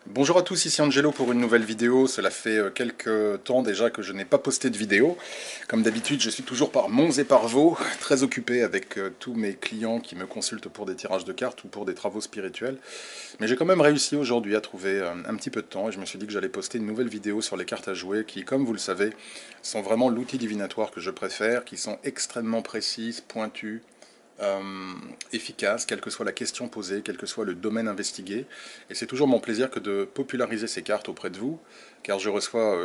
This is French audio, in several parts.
Bonjour à tous, ici Angelo pour une nouvelle vidéo. Cela fait quelques temps déjà que je n'ai pas posté de vidéo. Comme d'habitude, je suis toujours par monts et par vaux, très occupé avec tous mes clients qui me consultent pour des tirages de cartes ou pour des travaux spirituels. Mais j'ai quand même réussi aujourd'hui à trouver un petit peu de temps et je me suis dit que j'allais poster une nouvelle vidéo sur les cartes à jouer qui, comme vous le savez, sont vraiment l'outil divinatoire que je préfère, qui sont extrêmement précises, pointues, euh, efficace, quelle que soit la question posée, quel que soit le domaine investigué. Et c'est toujours mon plaisir que de populariser ces cartes auprès de vous, car je reçois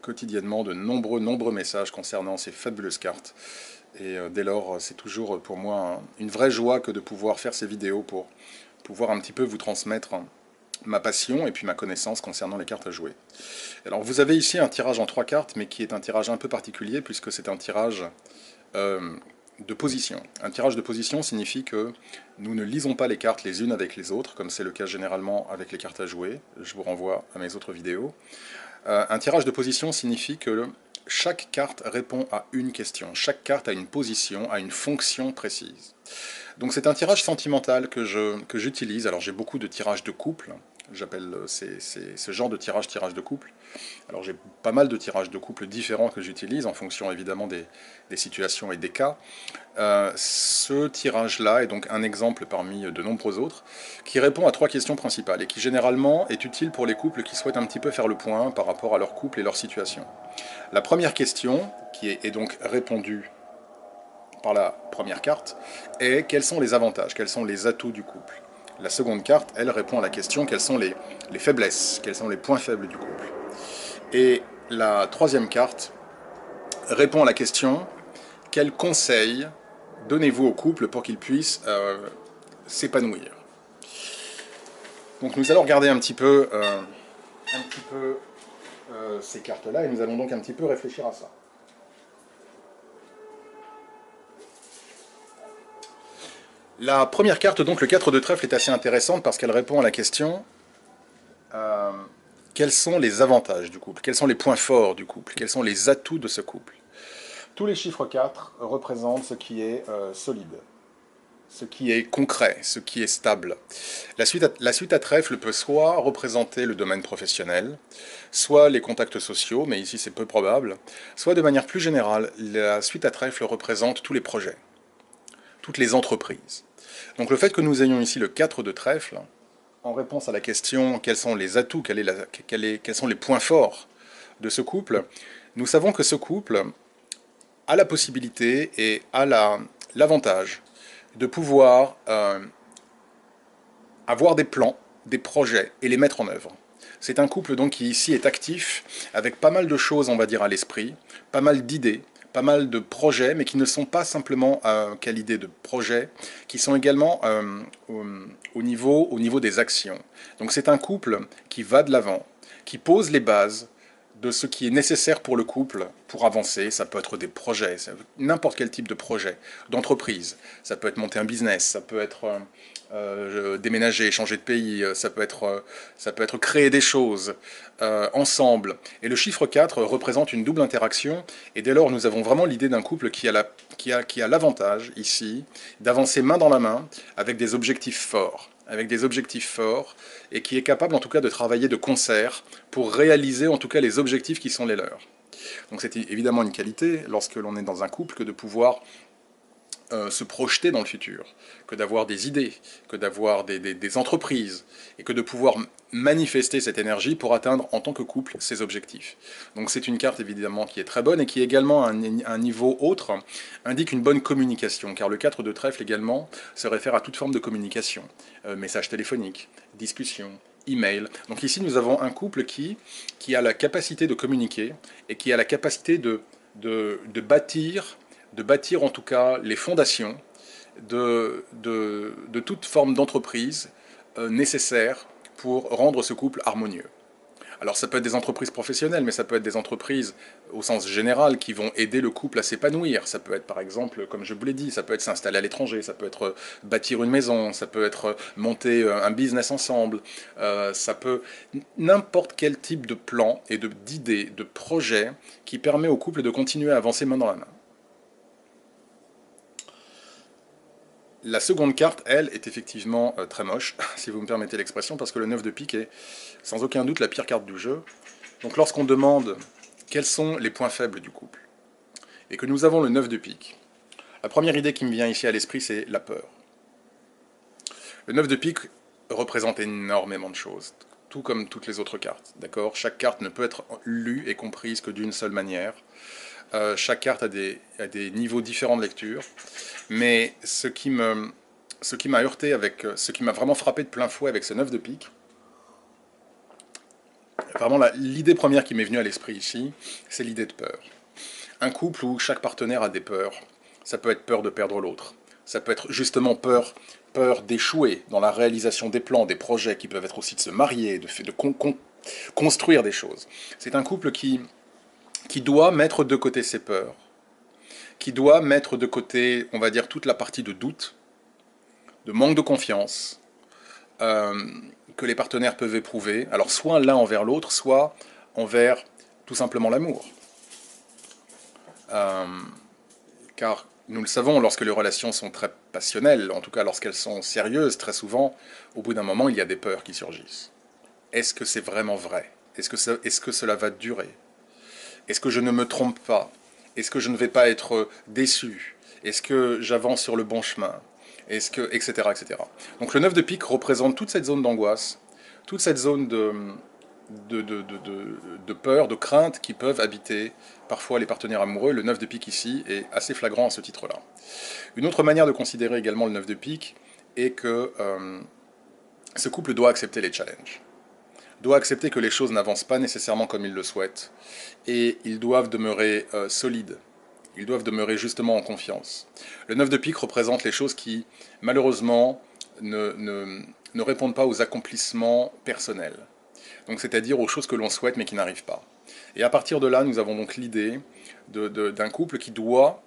quotidiennement de nombreux messages concernant ces fabuleuses cartes. Et dès lors, c'est toujours pour moi une vraie joie que de pouvoir faire ces vidéos pour pouvoir un petit peu vous transmettre ma passion et puis ma connaissance concernant les cartes à jouer. Alors vous avez ici un tirage en 3 cartes, mais qui est un tirage un peu particulier puisque c'est un tirage euh, de position. Un tirage de position signifie que nous ne lisons pas les cartes les unes avec les autres, comme c'est le cas généralement avec les cartes à jouer. Je vous renvoie à mes autres vidéos. Un tirage de position signifie que chaque carte répond à une question. Chaque carte a une position, a une fonction précise. Donc c'est un tirage sentimental que j'utilise. Alors j'ai beaucoup de tirages de couple. J'appelle ce genre de tirage de couple. Alors j'ai pas mal de tirages de couple différents que j'utilise en fonction évidemment des situations et des cas. Ce tirage-là est donc un exemple parmi de nombreux autres qui répond à 3 questions principales et qui généralement est utile pour les couples qui souhaitent un petit peu faire le point par rapport à leur couple et leur situation. La première question, qui est donc répondue par la première carte, est quels sont les avantages, quels sont les atouts du couple. La seconde carte, elle répond à la question quelles sont les faiblesses, quels sont les points faibles du couple. Et la troisième carte répond à la question quels conseils donnez-vous au couple pour qu'il puisse s'épanouir. Donc nous allons regarder un petit peu ces cartes-là et nous allons donc un petit peu réfléchir à ça. La première carte, donc le 4 de trèfle, est assez intéressante parce qu'elle répond à la question euh, quels sont les avantages du couple, quels sont les points forts du couple, quels sont les atouts de ce couple. Tous les chiffres 4 représentent ce qui est solide, ce qui est concret, ce qui est stable. La suite à trèfle peut soit représenter le domaine professionnel, soit les contacts sociaux, mais ici c'est peu probable, soit de manière plus générale, la suite à trèfle représente tous les projets, toutes les entreprises. Donc le fait que nous ayons ici le 4 de trèfle, en réponse à la question quels sont les atouts, quels sont les points forts de ce couple, nous savons que ce couple a la possibilité et a l'avantage de pouvoir avoir des plans, des projets et les mettre en œuvre. C'est un couple donc qui ici est actif, avec pas mal de choses, on va dire, à l'esprit, pas mal d'idées, pas mal de projets, mais qui ne sont pas simplement qu'à l'idée de projets, qui sont également au niveau des actions. Donc c'est un couple qui va de l'avant, qui pose les bases de ce qui est nécessaire pour le couple pour avancer. Ça peut être des projets, n'importe quel type de projet, d'entreprise. Ça peut être monter un business, ça peut être déménager, changer de pays, ça peut être créer des choses ensemble. Et le chiffre 4 représente une double interaction, et dès lors nous avons vraiment l'idée d'un couple qui a l'avantage ici d'avancer main dans la main avec des objectifs forts. Et qui est capable en tout cas de travailler de concert pour réaliser en tout cas les objectifs qui sont les leurs. Donc c'est évidemment une qualité lorsque l'on est dans un couple que de pouvoir se projeter dans le futur, que d'avoir des idées, que d'avoir des entreprises, et que de pouvoir manifester cette énergie pour atteindre en tant que couple ses objectifs. Donc c'est une carte évidemment qui est très bonne et qui également à un niveau autre indique une bonne communication, car le 4 de trèfle également se réfère à toute forme de communication, message téléphonique, discussion, email. Donc ici nous avons un couple qui a la capacité de communiquer et qui a la capacité de bâtir en tout cas les fondations de toute forme d'entreprise nécessaire pour rendre ce couple harmonieux. Alors ça peut être des entreprises professionnelles, mais ça peut être des entreprises au sens général qui vont aider le couple à s'épanouir. Ça peut être par exemple, comme je vous l'ai dit, ça peut être s'installer à l'étranger, ça peut être bâtir une maison, ça peut être monter un business ensemble, ça peut n'importe quel type de plan et d'idées, de projet qui permet au couple de continuer à avancer main dans la main. La seconde carte, elle, est effectivement très moche, si vous me permettez l'expression, parce que le 9 de pique est sans aucun doute la pire carte du jeu. Donc lorsqu'on demande quels sont les points faibles du couple, et que nous avons le 9 de pique, la première idée qui me vient ici à l'esprit, c'est la peur. Le 9 de pique représente énormément de choses, tout comme toutes les autres cartes, d'accord? Chaque carte ne peut être lue et comprise que d'une seule manière. Chaque carte a des niveaux différents de lecture, mais ce qui m'a heurté avec, ce qui m'a vraiment frappé de plein fouet avec ce 9 de pique, vraiment l'idée première qui m'est venue à l'esprit ici, c'est l'idée de peur. Un couple où chaque partenaire a des peurs, ça peut être peur de perdre l'autre, ça peut être justement peur d'échouer dans la réalisation des plans, des projets, qui peuvent être aussi de se marier, de construire des choses. C'est un couple qui doit mettre de côté ses peurs, qui doit mettre de côté, on va dire, toute la partie de doute, de manque de confiance, que les partenaires peuvent éprouver, alors soit l'un envers l'autre, soit envers tout simplement l'amour. Car nous le savons, lorsque les relations sont très passionnelles, en tout cas lorsqu'elles sont sérieuses, très souvent, au bout d'un moment, il y a des peurs qui surgissent. Est-ce que c'est vraiment vrai? Est-ce que cela va durer? Est-ce que je ne me trompe pas? Est-ce que je ne vais pas être déçu? Est-ce que j'avance sur le bon chemin? Est-ce que, etc., etc. Donc le 9 de pique représente toute cette zone d'angoisse, toute cette zone de peur, de crainte qui peuvent habiter parfois les partenaires amoureux. Le 9 de pique ici est assez flagrant à ce titre-là. Une autre manière de considérer également le 9 de pique est que ce couple doit accepter les challenges, doit accepter que les choses n'avancent pas nécessairement comme ils le souhaitent, et ils doivent demeurer solides, ils doivent demeurer justement en confiance. Le 9 de pique représente les choses qui, malheureusement, ne répondent pas aux accomplissements personnels. Donc c'est-à-dire aux choses que l'on souhaite mais qui n'arrivent pas. Et à partir de là, nous avons donc l'idée d'un couple qui doit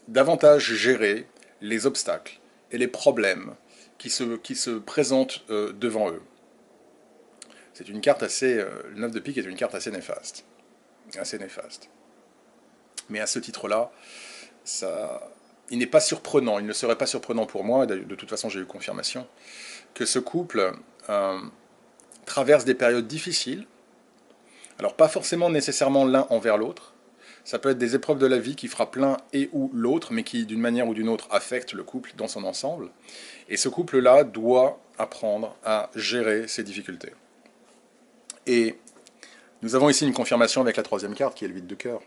davantage gérer les obstacles et les problèmes qui se présentent devant eux. C'est une carte assez... le 9 de pique est une carte assez néfaste. Assez néfaste. Mais à ce titre-là, il n'est pas surprenant, il ne serait pas surprenant pour moi, de toute façon j'ai eu confirmation, que ce couple traverse des périodes difficiles, alors pas forcément nécessairement l'un envers l'autre, ça peut être des épreuves de la vie qui frappent l'un et ou l'autre, mais qui d'une manière ou d'une autre affectent le couple dans son ensemble, et ce couple-là doit apprendre à gérer ces difficultés. Et nous avons ici une confirmation avec la troisième carte, qui est le 8 de cœur.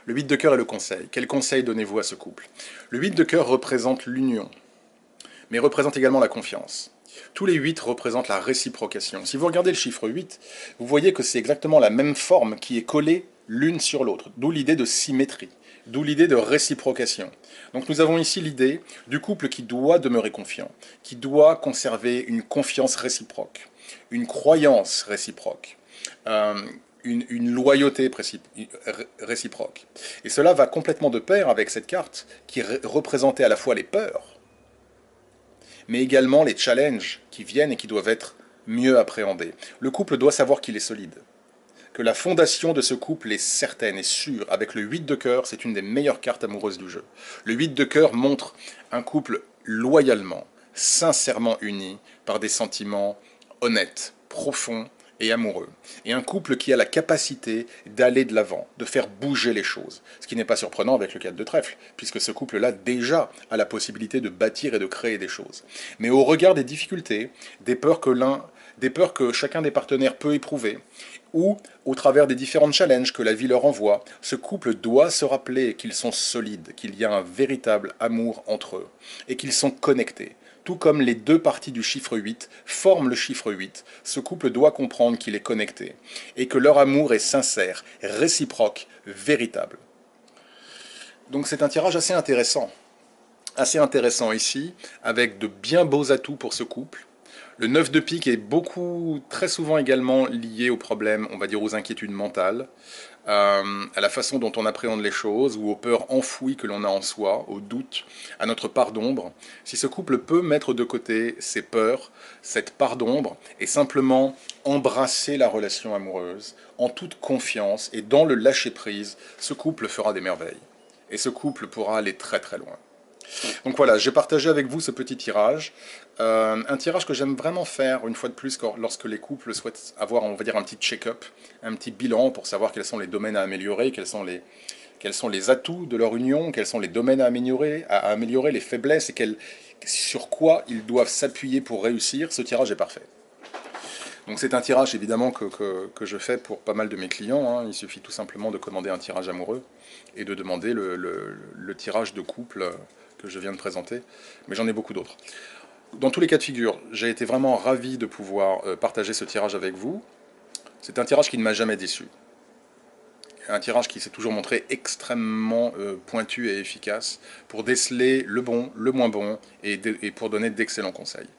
Le 8 de cœur est le conseil. Quel conseil donnez-vous à ce couple? Le 8 de cœur représente l'union, mais représente également la confiance. Tous les 8 représentent la réciprocation. Si vous regardez le chiffre 8, vous voyez que c'est exactement la même forme qui est collée l'une sur l'autre, d'où l'idée de symétrie, d'où l'idée de réciprocation. Donc nous avons ici l'idée du couple qui doit demeurer confiant, qui doit conserver une confiance réciproque, une croyance réciproque, une loyauté réciproque. Et cela va complètement de pair avec cette carte qui représentait à la fois les peurs, mais également les challenges qui viennent et qui doivent être mieux appréhendés. Le couple doit savoir qu'il est solide, que la fondation de ce couple est certaine et sûre. Avec le 8 de cœur, c'est une des meilleures cartes amoureuses du jeu. Le 8 de cœur montre un couple loyalement, sincèrement uni par des sentiments honnêtes, profonds et amoureux. Et un couple qui a la capacité d'aller de l'avant, de faire bouger les choses. Ce qui n'est pas surprenant avec le 4 de trèfle, puisque ce couple-là déjà a la possibilité de bâtir et de créer des choses. Mais au regard des difficultés, des peurs que chacun des partenaires peut éprouver, ou au travers des différents challenges que la vie leur envoie, ce couple doit se rappeler qu'ils sont solides, qu'il y a un véritable amour entre eux, et qu'ils sont connectés. Tout comme les deux parties du chiffre 8 forment le chiffre 8, ce couple doit comprendre qu'il est connecté, et que leur amour est sincère, réciproque, véritable. Donc c'est un tirage assez intéressant ici, avec de bien beaux atouts pour ce couple. Le 9 de pique est très souvent également lié aux problèmes, on va dire aux inquiétudes mentales, à la façon dont on appréhende les choses, ou aux peurs enfouies que l'on a en soi, aux doutes, à notre part d'ombre. Si ce couple peut mettre de côté ses peurs, cette part d'ombre, et simplement embrasser la relation amoureuse, en toute confiance et dans le lâcher-prise, ce couple fera des merveilles. Et ce couple pourra aller très très loin. Donc voilà, j'ai partagé avec vous ce petit tirage. Un tirage que j'aime vraiment faire, une fois de plus, lorsque les couples souhaitent avoir, on va dire, un petit check-up, un petit bilan pour savoir quels sont les domaines à améliorer, quels sont les atouts de leur union, quels sont les domaines à améliorer, les faiblesses et sur quoi ils doivent s'appuyer pour réussir. Ce tirage est parfait. Donc c'est un tirage évidemment que je fais pour pas mal de mes clients, hein. Il suffit tout simplement de commander un tirage amoureux et de demander le tirage de couple que je viens de présenter. Mais j'en ai beaucoup d'autres. Dans tous les cas de figure, j'ai été vraiment ravi de pouvoir partager ce tirage avec vous. C'est un tirage qui ne m'a jamais déçu. Un tirage qui s'est toujours montré extrêmement pointu et efficace pour déceler le bon, le moins bon et pour donner d'excellents conseils.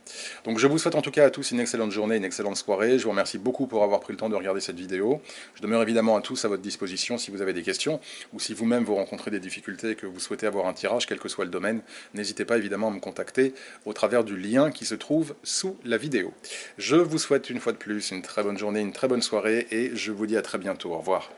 Donc je vous souhaite en tout cas à tous une excellente journée, une excellente soirée. Je vous remercie beaucoup pour avoir pris le temps de regarder cette vidéo. Je demeure évidemment à tous à votre disposition si vous avez des questions ou si vous-même vous rencontrez des difficultés et que vous souhaitez avoir un tirage, quel que soit le domaine. N'hésitez pas évidemment à me contacter au travers du lien qui se trouve sous la vidéo. Je vous souhaite une fois de plus une très bonne journée, une très bonne soirée et je vous dis à très bientôt. Au revoir.